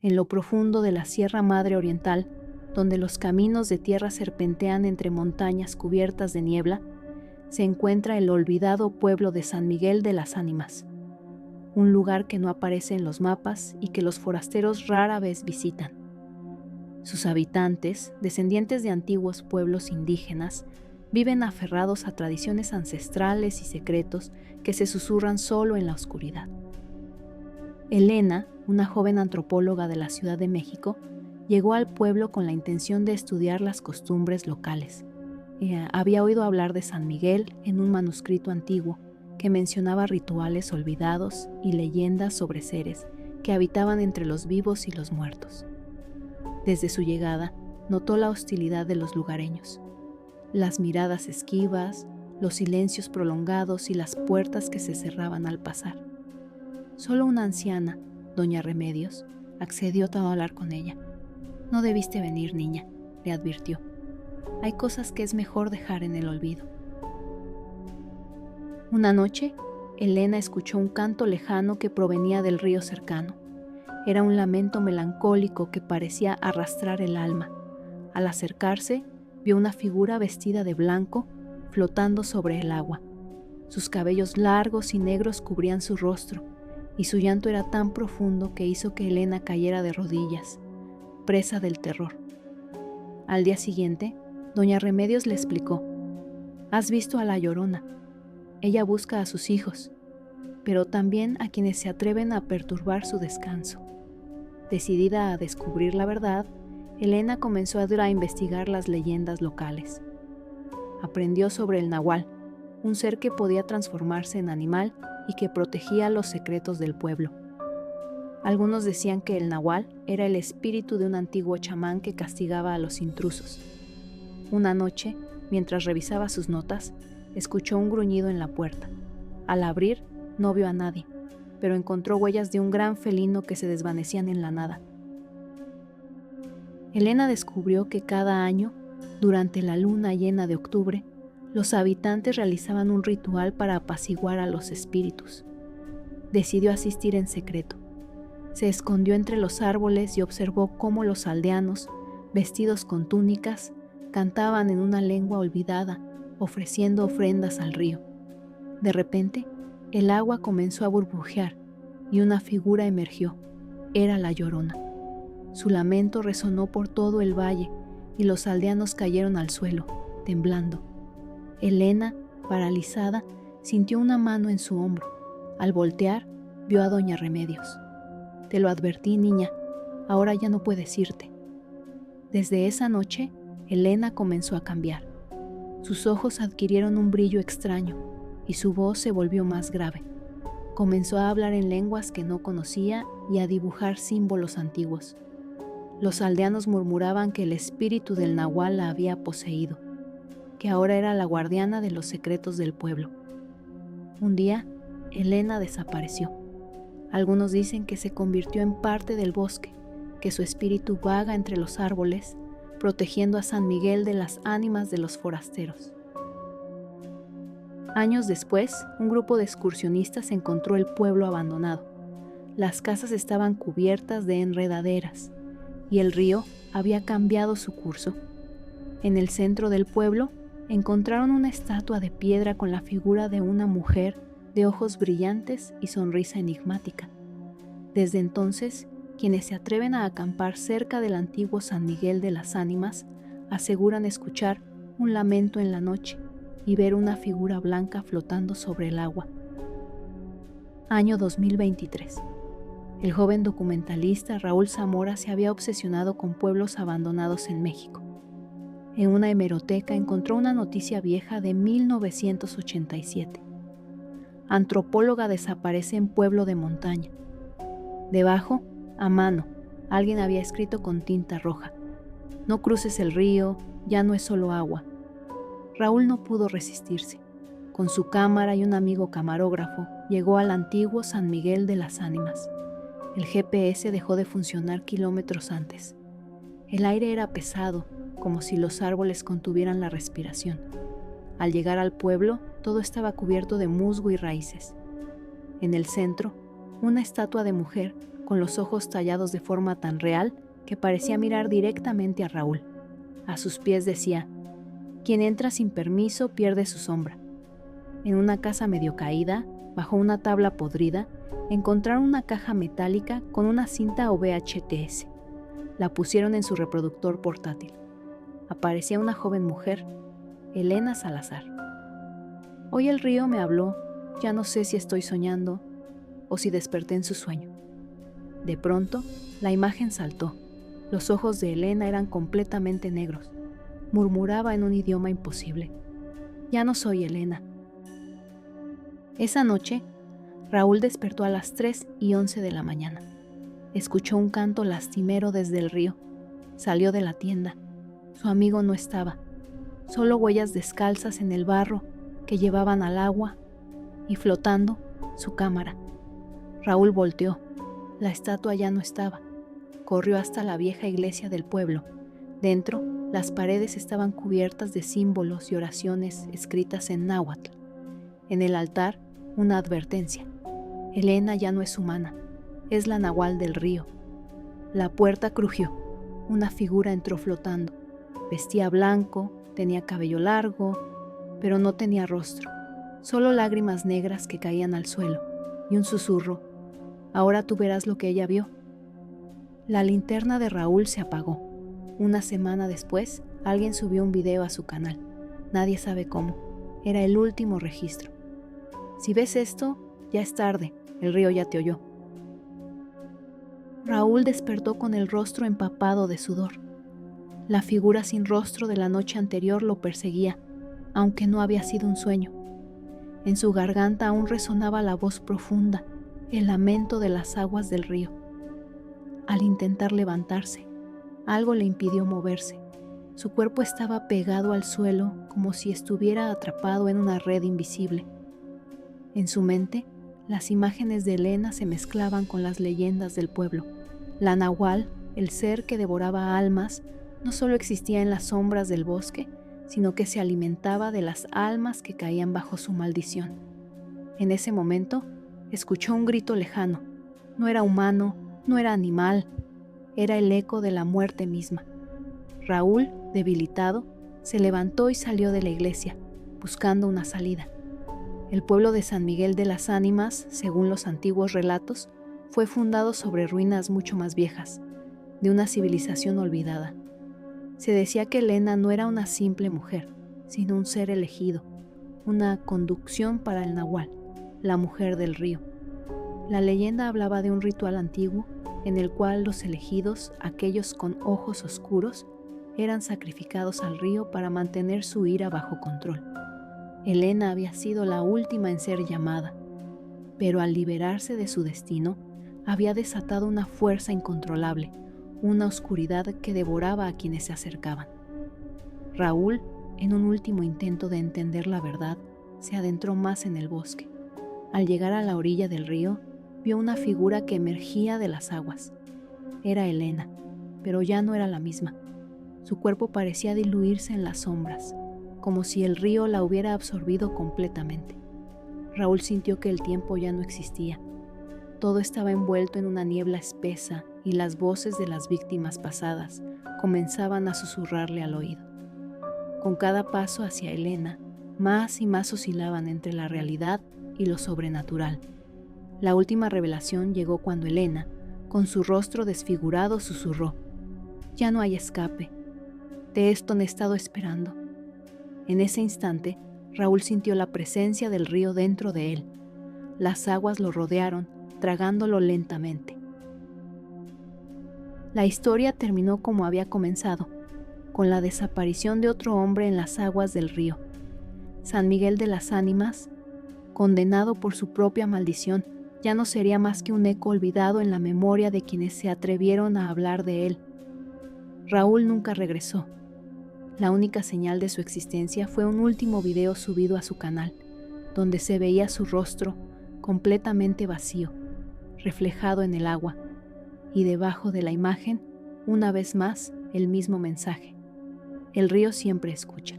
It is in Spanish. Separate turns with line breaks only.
En lo profundo de la Sierra Madre Oriental, donde los caminos de tierra serpentean entre montañas cubiertas de niebla, se encuentra el olvidado pueblo de San Miguel de las Ánimas, un lugar que no aparece en los mapas y que los forasteros rara vez visitan. Sus habitantes, descendientes de antiguos pueblos indígenas, viven aferrados a tradiciones ancestrales y secretos que se susurran solo en la oscuridad. Elena, una joven antropóloga de la Ciudad de México, llegó al pueblo con la intención de estudiar las costumbres locales. Había oído hablar de San Miguel en un manuscrito antiguo que mencionaba rituales olvidados y leyendas sobre seres que habitaban entre los vivos y los muertos. Desde su llegada, notó la hostilidad de los lugareños, las miradas esquivas, los silencios prolongados y las puertas que se cerraban al pasar. Solo una anciana, doña Remedios, accedió a hablar con ella. «No debiste venir, niña», le advirtió. «Hay cosas que es mejor dejar en el olvido». Una noche, Elena escuchó un canto lejano que provenía del río cercano. Era un lamento melancólico que parecía arrastrar el alma. Al acercarse, vio una figura vestida de blanco flotando sobre el agua. Sus cabellos largos y negros cubrían su rostro, y su llanto era tan profundo que hizo que Elena cayera de rodillas, presa del terror. Al día siguiente, doña Remedios le explicó: «Has visto a la Llorona. Ella busca a sus hijos, pero también a quienes se atreven a perturbar su descanso». Decidida a descubrir la verdad, Elena comenzó a investigar las leyendas locales. Aprendió sobre el nahual, un ser que podía transformarse en animal y que protegía los secretos del pueblo. Algunos decían que el nahual era el espíritu de un antiguo chamán que castigaba a los intrusos. Una noche, mientras revisaba sus notas, escuchó un gruñido en la puerta. Al abrir, no vio a nadie, pero encontró huellas de un gran felino que se desvanecían en la nada. Elena descubrió que cada año, durante la luna llena de octubre, los habitantes realizaban un ritual para apaciguar a los espíritus. Decidió asistir en secreto. Se escondió entre los árboles y observó cómo los aldeanos, vestidos con túnicas, cantaban en una lengua olvidada, ofreciendo ofrendas al río. De repente, el agua comenzó a burbujear y una figura emergió. Era la Llorona. Su lamento resonó por todo el valle y los aldeanos cayeron al suelo, temblando. Elena, paralizada, sintió una mano en su hombro. Al voltear, vio a doña Remedios. «Te lo advertí, niña, ahora ya no puedes irte». Desde esa noche, Elena comenzó a cambiar. Sus ojos adquirieron un brillo extraño y su voz se volvió más grave. Comenzó a hablar en lenguas que no conocía y a dibujar símbolos antiguos. Los aldeanos murmuraban que el espíritu del nahual la había poseído, que ahora era la guardiana de los secretos del pueblo. Un día, Elena desapareció. Algunos dicen que se convirtió en parte del bosque, que su espíritu vaga entre los árboles, protegiendo a San Miguel de las ánimas de los forasteros. Años después, un grupo de excursionistas encontró el pueblo abandonado. Las casas estaban cubiertas de enredaderas y el río había cambiado su curso. En el centro del pueblo encontraron una estatua de piedra con la figura de una mujer de ojos brillantes y sonrisa enigmática. Desde entonces, quienes se atreven a acampar cerca del antiguo San Miguel de las Ánimas aseguran escuchar un lamento en la noche y ver una figura blanca flotando sobre el agua. Año 2023. El joven documentalista Raúl Zamora se había obsesionado con pueblos abandonados en México. En una hemeroteca encontró una noticia vieja de 1987. Antropóloga desaparece en pueblo de montaña. Debajo, a mano, alguien había escrito con tinta roja: «No cruces el río, ya no es solo agua». Raúl no pudo resistirse. Con su cámara y un amigo camarógrafo, llegó al antiguo San Miguel de las Ánimas. El GPS dejó de funcionar kilómetros antes. El aire era pesado, como si los árboles contuvieran la respiración. Al llegar al pueblo, todo estaba cubierto de musgo y raíces. En el centro, una estatua de mujer con los ojos tallados de forma tan real que parecía mirar directamente a Raúl. A sus pies decía: quien entra sin permiso pierde su sombra. En una casa medio caída, bajo una tabla podrida, encontraron una caja metálica con una cinta o VHTS. La pusieron en su reproductor portátil. Aparecía una joven mujer, Elena Salazar. Hoy el río me habló, ya no sé si estoy soñando o si desperté en su sueño. De pronto, la imagen saltó. Los ojos de Elena eran completamente negros. Murmuraba en un idioma imposible: ya no soy Elena. Esa noche, Raúl despertó a las 3:11 de la mañana. Escuchó un canto lastimero desde el río. Salió de la tienda. Su amigo no estaba. Solo huellas descalzas en el barro que llevaban al agua y flotando, su cámara. Raúl volteó. La estatua ya no estaba. Corrió hasta la vieja iglesia del pueblo. Dentro, las paredes estaban cubiertas de símbolos y oraciones escritas en náhuatl. En el altar, una advertencia: Elena ya no es humana, es la nahual del río. La puerta crujió. Una figura entró flotando. Vestía blanco, tenía cabello largo, pero no tenía rostro. Solo lágrimas negras que caían al suelo y un susurro: ahora tú verás lo que ella vio. La linterna de Raúl se apagó. Una semana después, alguien subió un video a su canal. Nadie sabe cómo. Era el último registro. Si ves esto, ya es tarde. El río ya te oyó. Raúl despertó con el rostro empapado de sudor. La figura sin rostro de la noche anterior lo perseguía, aunque no había sido un sueño. En su garganta aún resonaba la voz profunda, el lamento de las aguas del río. Al intentar levantarse, algo le impidió moverse. Su cuerpo estaba pegado al suelo como si estuviera atrapado en una red invisible. En su mente, las imágenes de Elena se mezclaban con las leyendas del pueblo. La nahual, el ser que devoraba almas, no solo existía en las sombras del bosque, sino que se alimentaba de las almas que caían bajo su maldición. En ese momento, escuchó un grito lejano. No era humano, no era animal, era el eco de la muerte misma. Raúl, debilitado, se levantó y salió de la iglesia, buscando una salida. El pueblo de San Miguel de las Ánimas, según los antiguos relatos, fue fundado sobre ruinas mucho más viejas, de una civilización olvidada. Se decía que Elena no era una simple mujer, sino un ser elegido, una conducción para el nahual, la mujer del río. La leyenda hablaba de un ritual antiguo en el cual los elegidos, aquellos con ojos oscuros, eran sacrificados al río para mantener su ira bajo control. Elena había sido la última en ser llamada, pero al liberarse de su destino, había desatado una fuerza incontrolable, una oscuridad que devoraba a quienes se acercaban. Raúl, en un último intento de entender la verdad, se adentró más en el bosque. Al llegar a la orilla del río, vio una figura que emergía de las aguas. Era Elena, pero ya no era la misma. Su cuerpo parecía diluirse en las sombras, como si el río la hubiera absorbido completamente. Raúl sintió que el tiempo ya no existía. Todo estaba envuelto en una niebla espesa y las voces de las víctimas pasadas comenzaban a susurrarle al oído. Con cada paso hacia Elena, más y más oscilaban entre la realidad y lo sobrenatural. La última revelación llegó cuando Elena, con su rostro desfigurado, susurró: «Ya no hay escape. De esto he estado esperando». En ese instante, Raúl sintió la presencia del río dentro de él. Las aguas lo rodearon, tragándolo lentamente. La historia terminó como había comenzado, con la desaparición de otro hombre en las aguas del río. San Miguel de las Ánimas, condenado por su propia maldición, ya no sería más que un eco olvidado en la memoria de quienes se atrevieron a hablar de él. Raúl nunca regresó. La única señal de su existencia fue un último video subido a su canal, donde se veía su rostro completamente vacío, reflejado en el agua, y debajo de la imagen, una vez más, el mismo mensaje: el río siempre escucha.